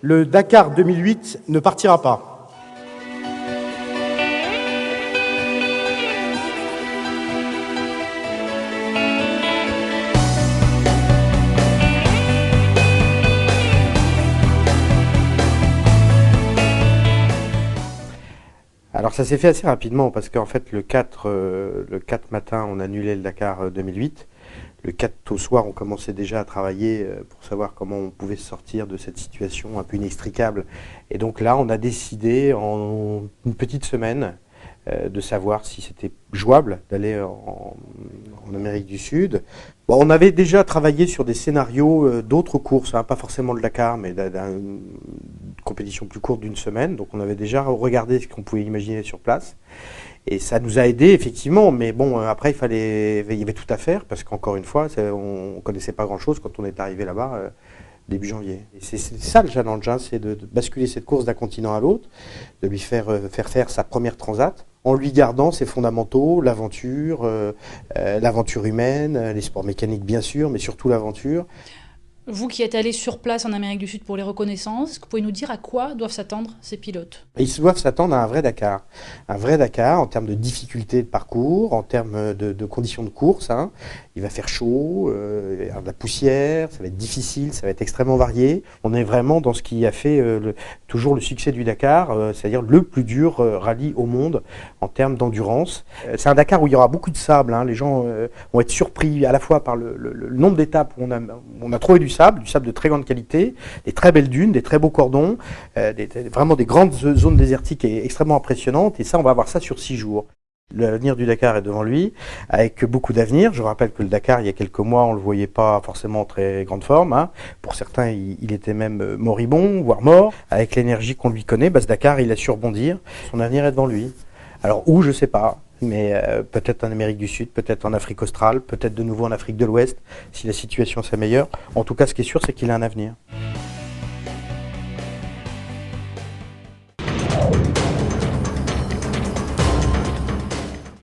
Le Dakar 2008 ne partira pas. Alors ça s'est fait assez rapidement parce qu'en fait le 4 matin on annulait le Dakar 2008. Le 4 au soir on commençait déjà à travailler pour savoir comment on pouvait se sortir de cette situation un peu inextricable. Et donc là on a décidé en une petite semaine de savoir si c'était jouable d'aller en Amérique du Sud. Bon, on avait déjà travaillé sur des scénarios d'autres courses, hein, pas forcément le Dakar, mais d'une compétition plus courte d'une semaine. Donc on avait déjà regardé ce qu'on pouvait imaginer sur place. Et ça nous a aidé effectivement, mais bon, après il y avait tout à faire, parce qu'encore une fois, on connaissait pas grand-chose quand on est arrivé là-bas début janvier. Et c'est ça le challenge, hein, c'est de basculer cette course d'un continent à l'autre, de lui faire faire sa première transat, en lui gardant ses fondamentaux, l'aventure humaine, les sports mécaniques bien sûr, mais surtout l'aventure. Vous qui êtes allé sur place en Amérique du Sud pour les reconnaissances, est-ce que vous pouvez nous dire à quoi doivent s'attendre ces pilotes? Et ils doivent s'attendre à un vrai Dakar. Un vrai Dakar en termes de difficulté de parcours, en termes de conditions de course. Hein. Il va faire chaud, il va y avoir de la poussière, ça va être difficile, ça va être extrêmement varié. On est vraiment dans ce qui a fait toujours le succès du Dakar, c'est-à-dire le plus dur rallye au monde en termes d'endurance. C'est un Dakar où il y aura beaucoup de sable. Hein. Les gens vont être surpris à la fois par le nombre d'étapes où on a trouvé du sable de très grande qualité, des très belles dunes, des très beaux cordons, vraiment des grandes zones désertiques et extrêmement impressionnantes. Et ça, on va avoir ça sur 6 jours. L'avenir du Dakar est devant lui, avec beaucoup d'avenir. Je rappelle que le Dakar, il y a quelques mois, on ne le voyait pas forcément en très grande forme. Hein. Pour certains, il était même moribond, voire mort. Avec l'énergie qu'on lui connaît, ce Dakar, il a su rebondir. Son avenir est devant lui. Alors où, je ne sais pas. Mais peut-être en Amérique du Sud, peut-être en Afrique australe, peut-être de nouveau en Afrique de l'Ouest, si la situation s'améliore. En tout cas, ce qui est sûr, c'est qu'il a un avenir.